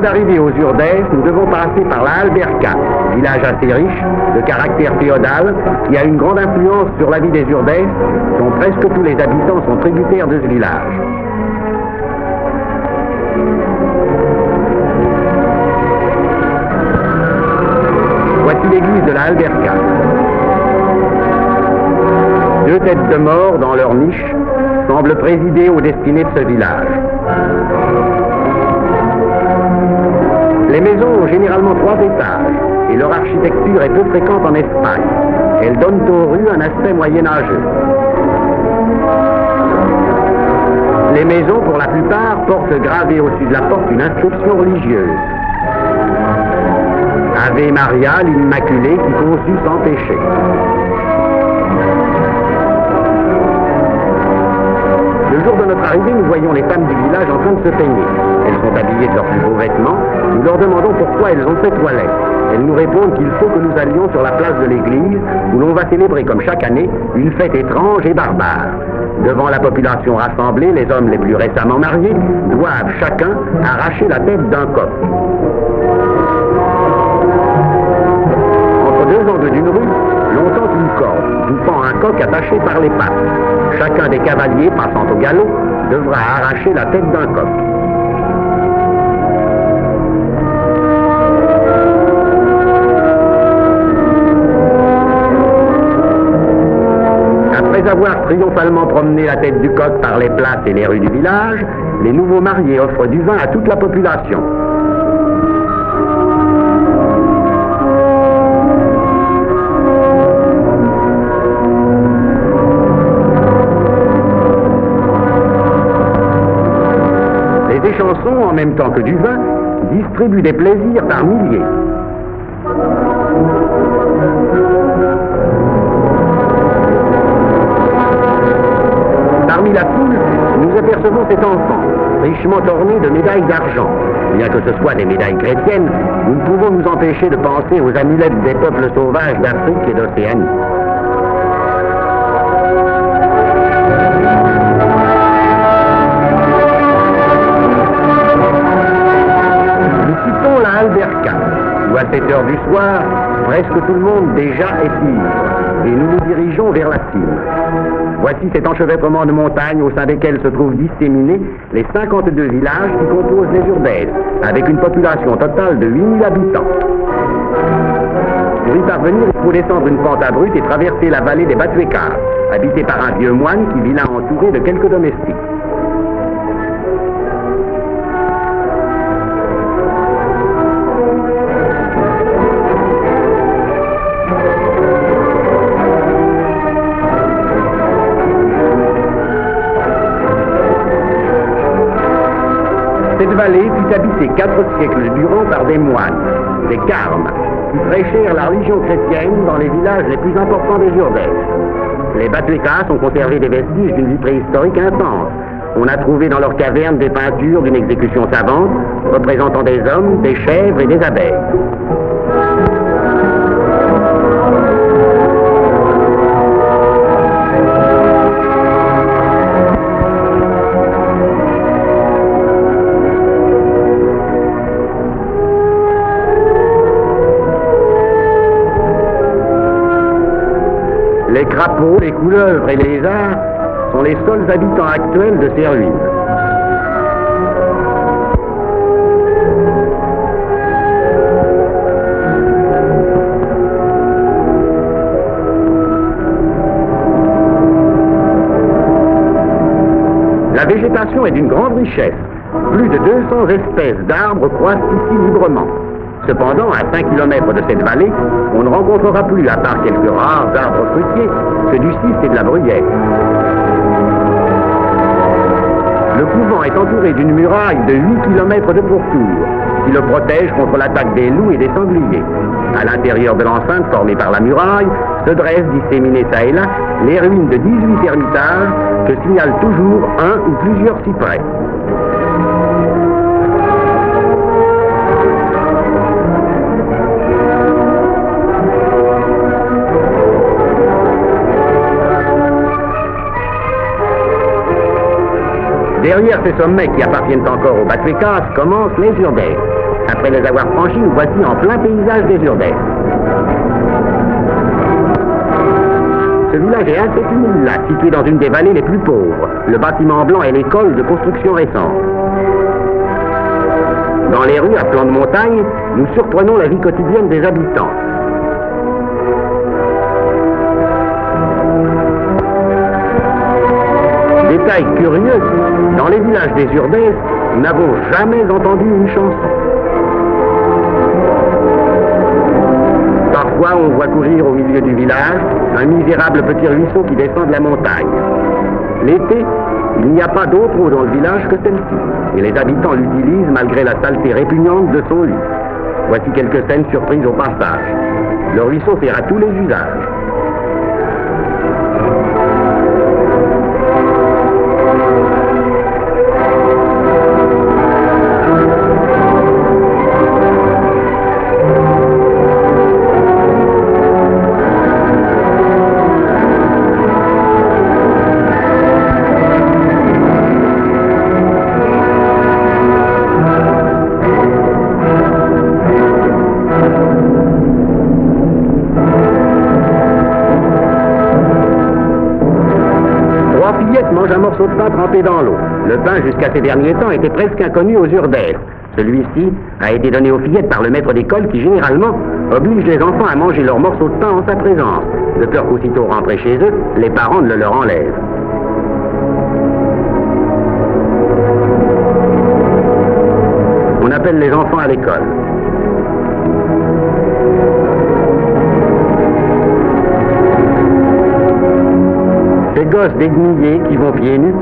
arrivés aux Urdèves, nous devons passer par la Alberca, village assez riche, de caractère féodal, qui a une grande influence sur la vie des Urdèves, dont presque tous les habitants sont tributaires de ce village. Voici l'église de la Alberca. Deux têtes de mort dans leur niche semblent présider aux destinées de ce village. Les maisons ont généralement 3 étages et leur architecture est peu fréquente en Espagne. Elles donnent aux rues un aspect moyenâgeux. Les maisons, pour la plupart, portent gravée au-dessus de la porte une inscription religieuse. Ave Maria, l'Immaculée, qui conçut sans péché. Le jour de notre arrivée, nous voyons les femmes du village en train de se peigner. Elles sont habillées de leurs plus beaux vêtements. Nous leur demandons pourquoi elles ont fait toilette. Elles nous répondent qu'il faut que nous allions sur la place de l'église, où l'on va célébrer, comme chaque année, une fête étrange et barbare. Devant la population rassemblée, les hommes les plus récemment mariés doivent chacun arracher la tête d'un coq. Entre 2 angles d'une rue, l'on tend une corde, d'où pend un coq attaché par les pattes. Chacun des cavaliers passant au galop devra arracher la tête d'un coq. Après avoir triomphalement promené la tête du coq par les places et les rues du village, les nouveaux mariés offrent du vin à toute la population. Les échansons, en même temps que du vin, distribuent des plaisirs par milliers. Parmi la foule, nous apercevons cet enfant, richement orné de médailles d'argent. Bien que ce soit des médailles chrétiennes, nous ne pouvons nous empêcher de penser aux amulettes des peuples sauvages d'Afrique et d'Océanie. Nous quittons la Alberca, où à 7 heures du soir, presque tout le monde déjà est ivre, et nous nous dirigeons vers la cime. Voici cet enchevêtrement de montagnes au sein desquelles se trouvent disséminés les 52 villages qui composent les Urdèves, avec une population totale de 8000 habitants. Pour y parvenir, il faut descendre une pente abrupte et traverser la vallée des Batuecas, habitée par un vieux moine qui vit là entouré de quelques domestiques. Cette vallée fut habitée 4 siècles durant par des moines, des carmes, qui prêchèrent la religion chrétienne dans les villages les plus importants des Urdèves. Les Batuecas ont conservé des vestiges d'une vie préhistorique intense. On a trouvé dans leurs cavernes des peintures d'une exécution savante, représentant des hommes, des chèvres et des abeilles. Les crapauds, les couleuvres et les lézards sont les seuls habitants actuels de ces ruines. La végétation est d'une grande richesse. Plus de 200 espèces d'arbres croissent ici librement. Cependant, à 5 km de cette vallée, on ne rencontrera plus, à part quelques rares arbres fruitiers, que du cis et de la bruyère. Le couvent est entouré d'une muraille de 8 km de pourtour, qui le protège contre l'attaque des loups et des sangliers. À l'intérieur de l'enceinte formée par la muraille, se dressent, disséminées çà et là, les ruines de 18 ermitages que signalent toujours un ou plusieurs cyprès. Derrière ces sommets qui appartiennent encore aux Batuecas commencent les Urdèves. Après les avoir franchis, nous voici en plein paysage des Urdèces. Ce village est assez humble là, situé dans une des vallées les plus pauvres. Le bâtiment blanc est l'école de construction récente. Dans les rues à flanc de montagne, nous surprenons la vie quotidienne des habitants. Détail curieux, dans les villages des Urdèces, nous n'avons jamais entendu une chanson. Parfois, on voit courir au milieu du village un misérable petit ruisseau qui descend de la montagne. L'été, il n'y a pas d'eau trop dans le village que celle-ci, et les habitants l'utilisent malgré la saleté répugnante de son lit. Voici quelques scènes surprises au passage. Le ruisseau sert à tous les usages. Mange un morceau de pain trempé dans l'eau. Le pain, jusqu'à ces derniers temps, était presque inconnu aux Urdèces. Celui-ci a été donné aux fillettes par le maître d'école qui, généralement, oblige les enfants à manger leur morceau de pain en sa présence, de peur qu'aussitôt rentrés chez eux, les parents ne le leur enlèvent. On appelle les enfants à l'école. Ces gosses déguisés qui vont pieds nus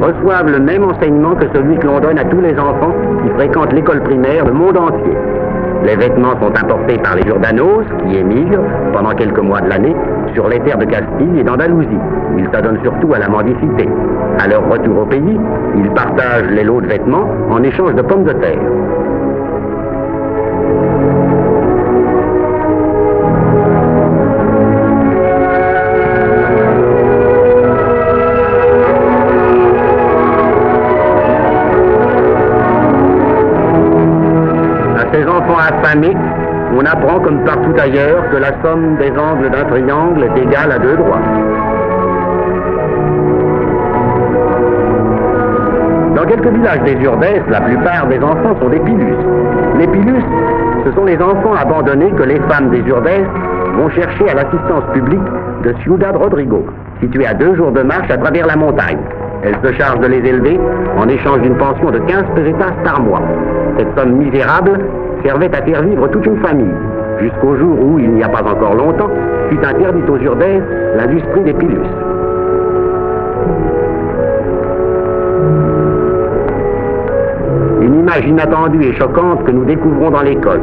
reçoivent le même enseignement que celui que l'on donne à tous les enfants qui fréquentent l'école primaire du monde entier. Les vêtements sont importés par les Jourdanos qui émigrent pendant quelques mois de l'année sur les terres de Castille et d'Andalousie. Ils s'adonnent surtout à la mendicité. À leur retour au pays, ils partagent les lots de vêtements en échange de pommes de terre. Ces enfants affamés, on apprend comme partout ailleurs que la somme des angles d'un triangle est égale à 2 droits. Dans quelques villages des Urdèces, la plupart des enfants sont des pilus. Les pilus, ce sont les enfants abandonnés que les femmes des Urdèces vont chercher à l'assistance publique de Ciudad Rodrigo, située à 2 jours de marche à travers la montagne. Elle se charge de les élever en échange d'une pension de 15 pesetas par mois. Cette somme misérable servait à faire vivre toute une famille, jusqu'au jour où, il n'y a pas encore longtemps, fut interdite aux Urdèces l'industrie des pilus. Une image inattendue et choquante que nous découvrons dans l'école.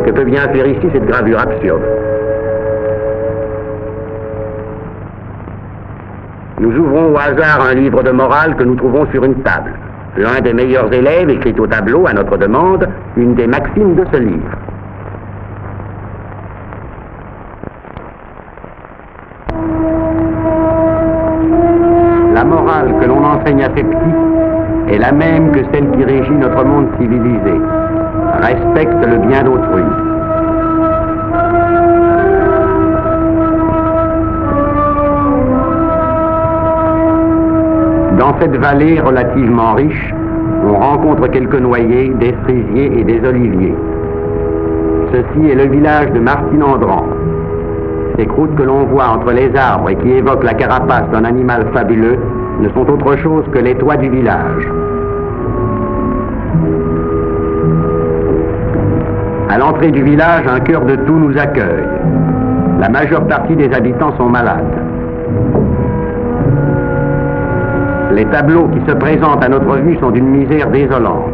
Que peut bien faire ici cette gravure absurde? Nous ouvrons au hasard un livre de morale que nous trouvons sur une table. L'un des meilleurs élèves écrit au tableau, à notre demande, une des maximes de ce livre. La morale que l'on enseigne à ses petits est la même que celle qui régit notre monde civilisé. Respecte le bien d'autrui. Dans cette vallée relativement riche, on rencontre quelques noyers, des cerisiers et des oliviers. Ceci est le village de Martinandran. Ces croûtes que l'on voit entre les arbres et qui évoquent la carapace d'un animal fabuleux ne sont autre chose que les toits du village. À l'entrée du village, un cœur de tout nous accueille. La majeure partie des habitants sont malades. Les tableaux qui se présentent à notre vue sont d'une misère désolante.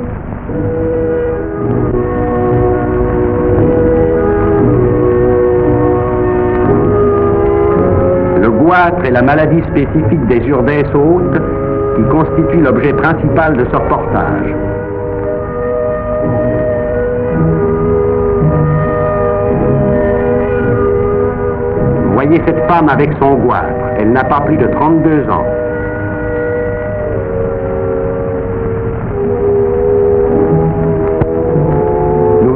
Le goitre est la maladie spécifique des Urdèces hautes qui constitue l'objet principal de ce reportage. Voyez cette femme avec son goitre. Elle n'a pas plus de 32 ans. Nous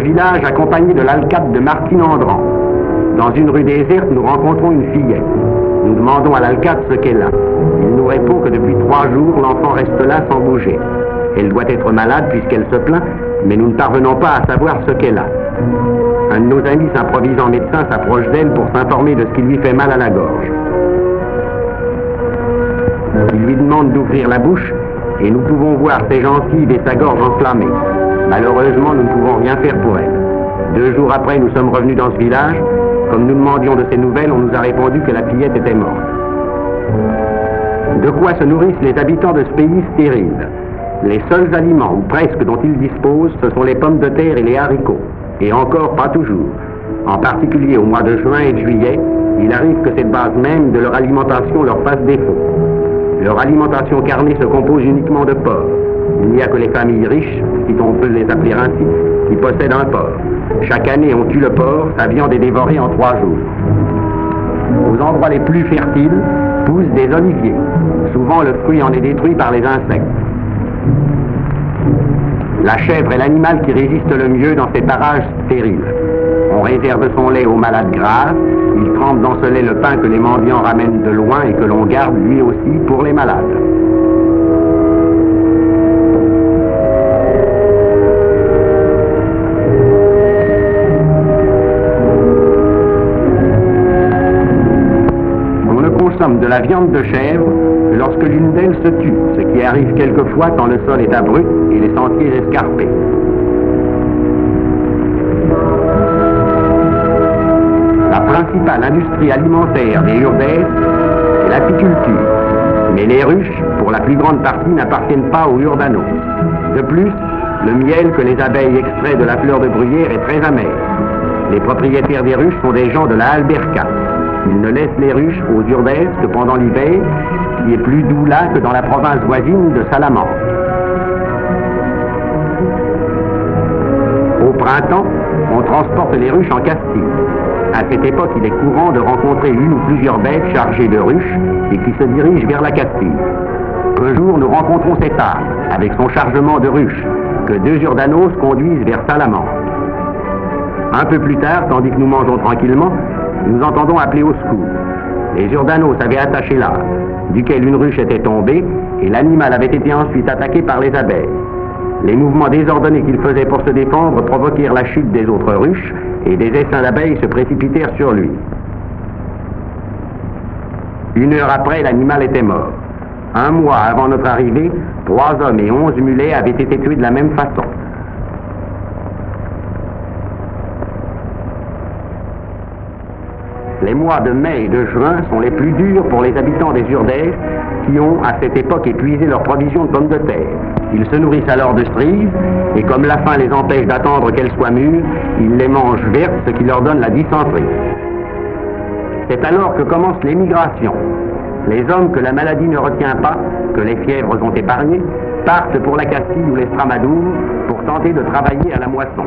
village accompagné de l'alcade de Martine Andran. Dans une rue déserte, nous rencontrons une fillette. Nous demandons à l'alcade ce qu'elle a. Il nous répond que depuis 3 jours, l'enfant reste là sans bouger. Elle doit être malade puisqu'elle se plaint, mais nous ne parvenons pas à savoir ce qu'elle a. Un de nos amis s'improvisant médecin s'approche d'elle pour s'informer de ce qui lui fait mal à la gorge. Il lui demande d'ouvrir la bouche et nous pouvons voir ses gencives et sa gorge enflammée. Malheureusement, nous ne pouvons rien faire pour elle. 2 jours après, nous sommes revenus dans ce village. Comme nous demandions de ses nouvelles, on nous a répondu que la fillette était morte. De quoi se nourrissent les habitants de ce pays stérile? Les seuls aliments, ou presque, dont ils disposent, ce sont les pommes de terre et les haricots. Et encore pas toujours. En particulier au mois de juin et de juillet, il arrive que cette base même de leur alimentation leur fasse défaut. Leur alimentation carnée se compose uniquement de porc. Il n'y a que les familles riches, si on peut les appeler ainsi, qui possèdent un porc. Chaque année, on tue le porc, sa viande est dévorée en 3 jours. Aux endroits les plus fertiles, poussent des oliviers. Souvent, le fruit en est détruit par les insectes. La chèvre est l'animal qui résiste le mieux dans ces parages stériles. On réserve son lait aux malades graves. Il trempe dans ce lait le pain que les mendiants ramènent de loin et que l'on garde lui aussi pour les malades. On ne consomme de la viande de chèvre lorsque l'une d'elles se tue, ce qui arrive quelquefois quand le sol est abrupt et les sentiers escarpés. La principale industrie alimentaire des Urdèses est l'apiculture. Mais les ruches, pour la plus grande partie, n'appartiennent pas aux Urdanos. De plus, le miel que les abeilles extraient de la fleur de bruyère est très amer. Les propriétaires des ruches sont des gens de la Alberca. Ils ne laissent les ruches aux Urdèses que pendant l'hiver, qui est plus doux là que dans la province voisine de Salamanque. Au printemps, on transporte les ruches en Castille. À cette époque, il est courant de rencontrer une ou plusieurs bêtes chargées de ruches et qui se dirigent vers la Castille. Un jour, nous rencontrons cet âne, avec son chargement de ruches, que 2 Urdanos conduisent vers Salamanque. Un peu plus tard, tandis que nous mangeons tranquillement, nous entendons appeler au secours. Les Urdanos avaient attaché l'arbre, duquel une ruche était tombée, et l'animal avait été ensuite attaqué par les abeilles. Les mouvements désordonnés qu'il faisait pour se défendre provoquèrent la chute des autres ruches, et des essaims d'abeilles se précipitèrent sur lui. 1 heure après, l'animal était mort. 1 mois avant notre arrivée, 3 hommes et 11 mulets avaient été tués de la même façon. Les mois de mai et de juin sont les plus durs pour les habitants des Urdèses qui ont, à cette époque, épuisé leurs provisions de pommes de terre. Ils se nourrissent alors de cerises, et comme la faim les empêche d'attendre qu'elles soient mûres, ils les mangent vertes, ce qui leur donne la dysenterie. C'est alors que commence l'émigration. Les hommes que la maladie ne retient pas, que les fièvres ont épargnés, partent pour la Castille ou l'Estramadour pour tenter de travailler à la moisson.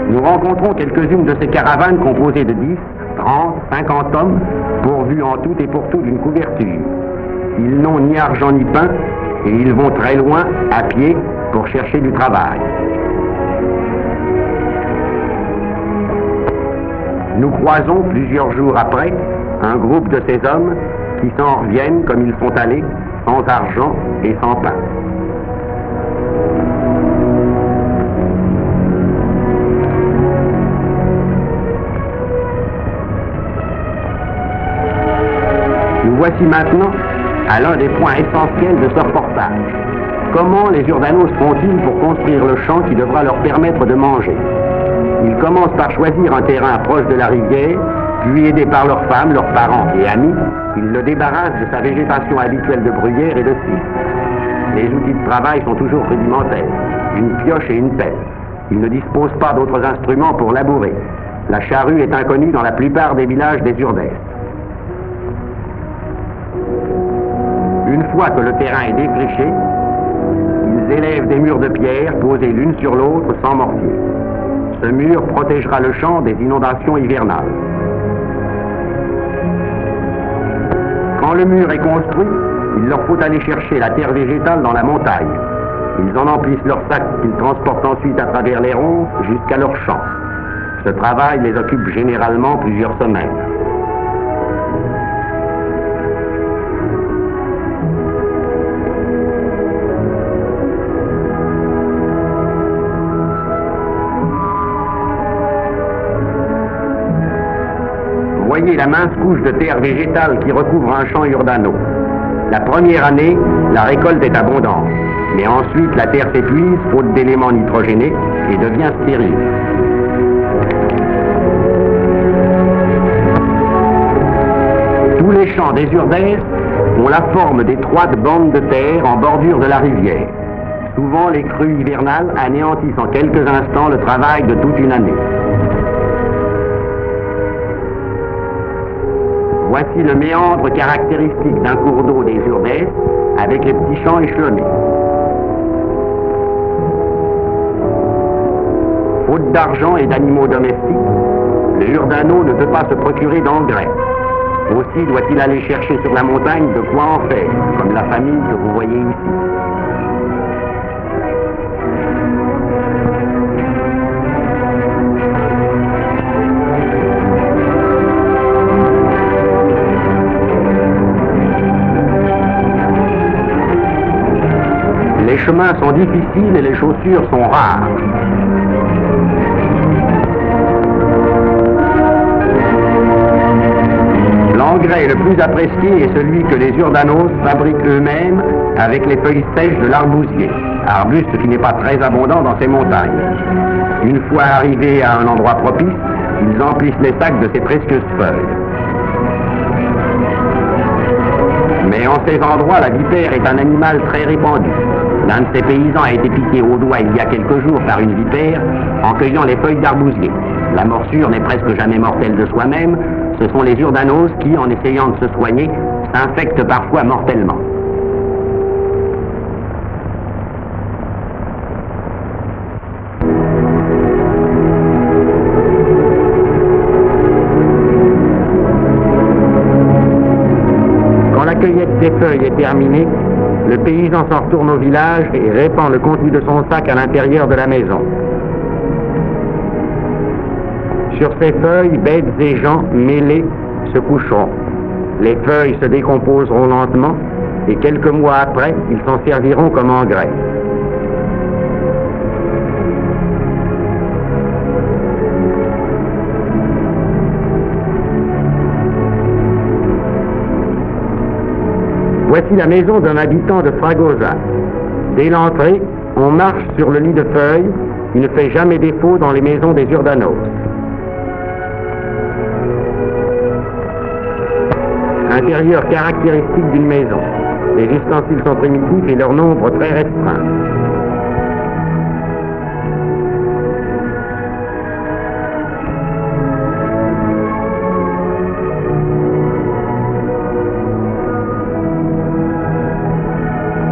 Nous rencontrons quelques-unes de ces caravanes composées de 10, 30, 50 hommes, pourvus en tout et pour tout d'une couverture. Ils n'ont ni argent ni pain, et ils vont très loin, à pied, pour chercher du travail. Nous croisons, plusieurs jours après, un groupe de ces hommes qui s'en reviennent comme ils sont allés, sans argent et sans pain. Nous voici maintenant à l'un des points essentiels de ce reportage. Comment les Urdanos font-ils pour construire le champ qui devra leur permettre de manger? Ils commencent par choisir un terrain proche de la rivière, puis aidés par leurs femmes, leurs parents et amis, ils le débarrassent de sa végétation habituelle de bruyère et de cire. Les outils de travail sont toujours rudimentaires, une pioche et une pelle. Ils ne disposent pas d'autres instruments pour labourer. La charrue est inconnue dans la plupart des villages des Urdèses. Une fois que le terrain est défriché, ils élèvent des murs de pierre posés l'une sur l'autre sans mortier. Ce mur protégera le champ des inondations hivernales. Quand le mur est construit, il leur faut aller chercher la terre végétale dans la montagne. Ils en emplissent leurs sacs qu'ils transportent ensuite à travers les ronces jusqu'à leurs champs. Ce travail les occupe généralement plusieurs semaines. Voyez la mince couche de terre végétale qui recouvre un champ Urdano. La première année, la récolte est abondante, mais ensuite la terre s'épuise faute d'éléments nitrogénés et devient stérile. Tous les champs des Urdèces ont la forme d'étroites bandes de terre en bordure de la rivière. Souvent, les crues hivernales anéantissent en quelques instants le travail de toute une année. Voici le méandre caractéristique d'un cours d'eau des Urdèces avec les petits champs échelonnés. Faute d'argent et d'animaux domestiques, le Urdano ne peut pas se procurer d'engrais. Aussi doit-il aller chercher sur la montagne de quoi en faire, comme la famille que vous voyez ici. Les chemins sont difficiles et les chaussures sont rares. L'engrais le plus apprécié est celui que les Urdanos fabriquent eux-mêmes avec les feuilles sèches de l'arbousier, arbuste qui n'est pas très abondant dans ces montagnes. Une fois arrivés à un endroit propice, ils emplissent les sacs de ces précieuses feuilles. Mais en ces endroits, la vipère est un animal très répandu. L'un de ces paysans a été piqué au doigt il y a quelques jours par une vipère en cueillant les feuilles d'arbousier. La morsure n'est presque jamais mortelle de soi-même. Ce sont les Urdanos qui, en essayant de se soigner, s'infectent parfois mortellement. Quand la cueillette des feuilles est terminée, le paysan s'en retourne au village et répand le contenu de son sac à l'intérieur de la maison. Sur ces feuilles, bêtes et gens mêlés se coucheront. Les feuilles se décomposeront lentement et quelques mois après, ils s'en serviront comme engrais. Voici la maison d'un habitant de Fragosa. Dès l'entrée, on marche sur le lit de feuilles qui ne fait jamais défaut dans les maisons des Urdanos. Intérieur caractéristique d'une maison. Les ustensiles sont primitifs et leur nombre très restreint.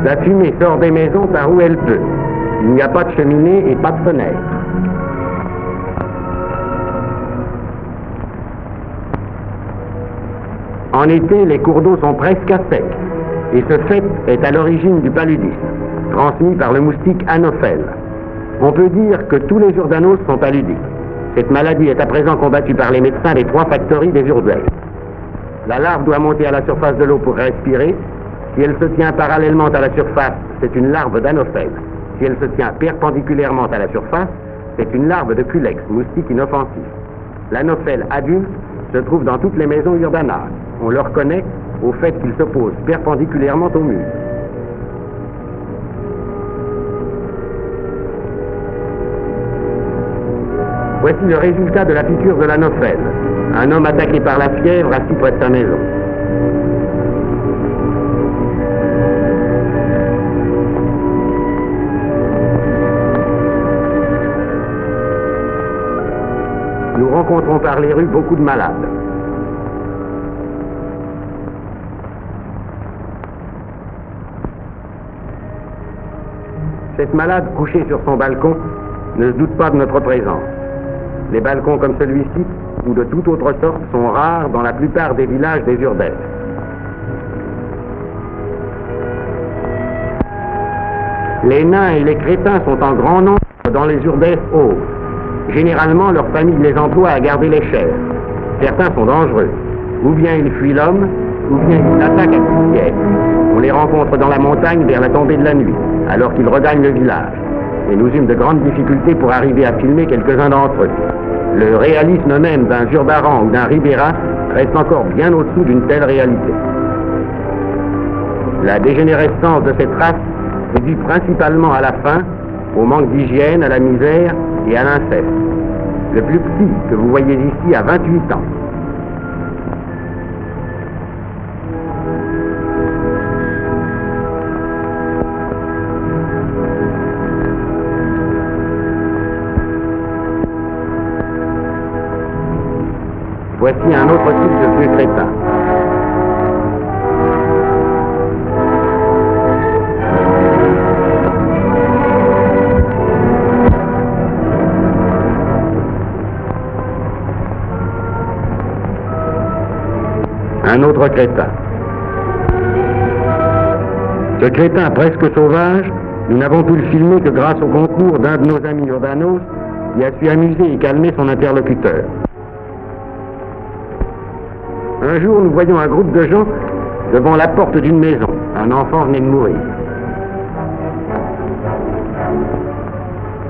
La fumée sort des maisons par où elle peut. Il n'y a pas de cheminée et pas de fenêtre. En été, les cours d'eau sont presque à sec, et ce fait est à l'origine du paludisme, transmis par le moustique Anophèle. On peut dire que tous les Urdanos sont paludiques. Cette maladie est à présent combattue par les médecins des 3 factories des Urdèces. La larve doit monter à la surface de l'eau pour respirer. Si elle se tient parallèlement à la surface, c'est une larve d'Anophèle. Si elle se tient perpendiculairement à la surface, c'est une larve de Culex, moustique inoffensif. L'Anophèle adulte se trouve dans toutes les maisons urbanas. On le reconnaît au fait qu'il se pose perpendiculairement au mur. Voici le résultat de la piqûre de l'Anophèle. Un homme attaqué par la fièvre assis près de sa maison. Nous rencontrons par les rues beaucoup de malades. Cette malade, couchée sur son balcon, ne se doute pas de notre présence. Les balcons comme celui-ci, ou de toute autre sorte, sont rares dans la plupart des villages des Urdèces. Les nains et les crétins sont en grand nombre dans les urbex hauts. Généralement, leur famille les emploie à garder les chèvres. Certains sont dangereux. Ou bien ils fuient l'homme, ou bien ils attaquent à coups de pied. On les rencontre dans la montagne vers la tombée de la nuit, alors qu'ils regagnent le village. Et nous eûmes de grandes difficultés pour arriver à filmer quelques-uns d'entre eux. Le réalisme même d'un Jurbaran ou d'un Ribera reste encore bien au-dessous d'une telle réalité. La dégénérescence de cette race est due principalement à la faim, au manque d'hygiène, à la misère et à l'inceste. Le plus petit que vous voyez ici a 28 ans. Voici un autre type de vieux crétin. Un autre crétin. Ce crétin presque sauvage, nous n'avons pu le filmer que grâce au concours d'un de nos amis urbanos qui a su amuser et calmer son interlocuteur. Un jour, nous voyons un groupe de gens devant la porte d'une maison. Un enfant venait de mourir.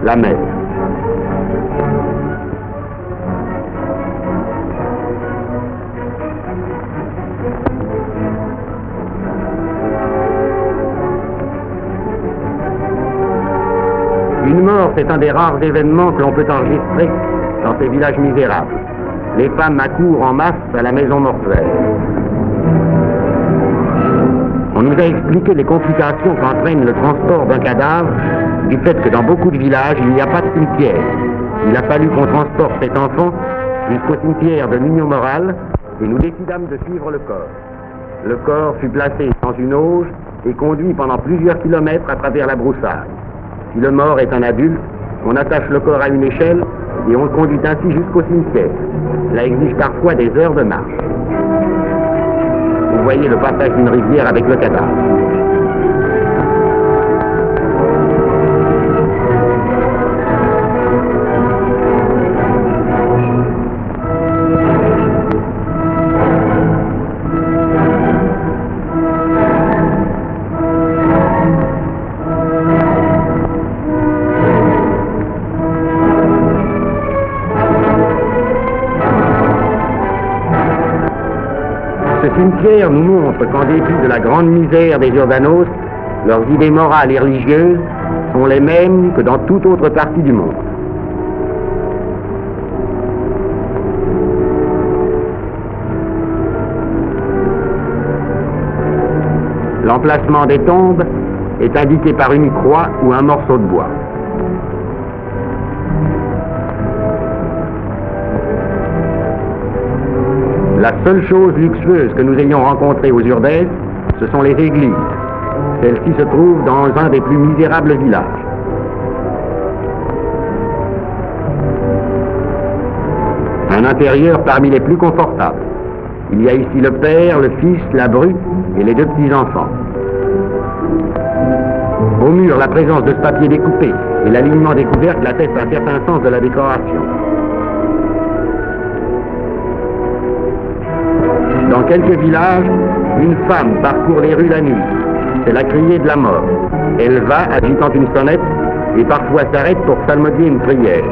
La mère. Une mort, c'est un des rares événements que l'on peut enregistrer dans ces villages misérables. Les femmes accourent en masse à la maison mortuaire. On nous a expliqué les complications qu'entraîne le transport d'un cadavre du fait que dans beaucoup de villages, il n'y a pas de cimetière. Il a fallu qu'on transporte cet enfant jusqu'au cimetière de l'Union Morale et nous décidâmes de suivre le corps. Le corps fut placé dans une auge et conduit pendant plusieurs kilomètres à travers la broussaille. Si le mort est un adulte, on attache le corps à une échelle et on le conduit ainsi jusqu'au cimetière. Cela exige parfois des heures de marche. Vous voyez le passage d'une rivière avec le cadavre. Ce cimetière nous montre qu'en dépit de la grande misère des urbanos, leurs idées morales et religieuses sont les mêmes que dans toute autre partie du monde. L'emplacement des tombes est indiqué par une croix ou un morceau de bois. La seule chose luxueuse que nous ayons rencontrée aux Urbex, ce sont les églises. Celles-ci se trouvent dans un des plus misérables villages. Un intérieur parmi les plus confortables. Il y a ici le père, le fils, la bru et les deux petits-enfants. Au mur, la présence de ce papier découpé et l'alignement des couvercles attestent un certain sens de la décoration. Dans quelques villages, une femme parcourt les rues la nuit. C'est la criée de la mort. Elle va, agitant une sonnette, et parfois s'arrête pour psalmodier une prière.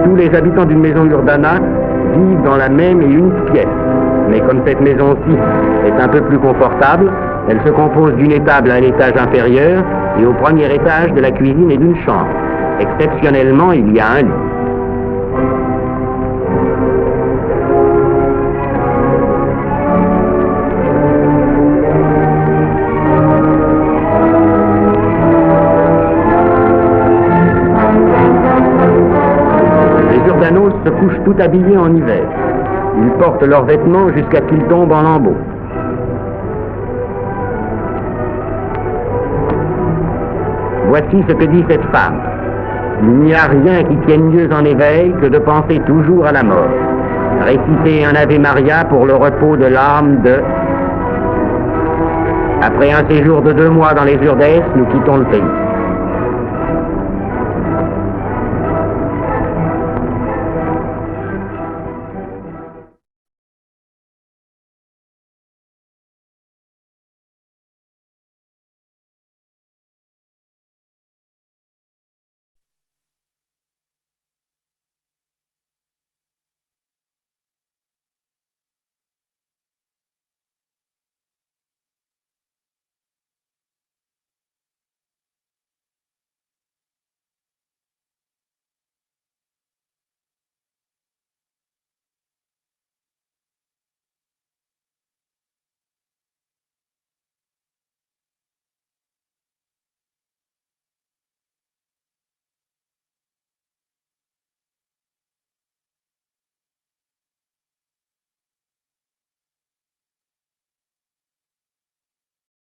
Tous les habitants d'une maison urbana vivent dans la même et unique pièce. Mais comme cette maison-ci est un peu plus confortable, elle se compose d'une étable à un étage inférieur et au premier étage de la cuisine et d'une chambre. Exceptionnellement, il y a un lit. Se couchent tout habillés en hiver. Ils portent leurs vêtements jusqu'à ce qu'ils tombent en lambeaux. Voici ce que dit cette femme. Il n'y a rien qui tienne mieux en éveil que de penser toujours à la mort. Réciter un Ave Maria pour le repos de l'âme de... Après un séjour de 2 mois dans les Urdes, nous quittons le pays.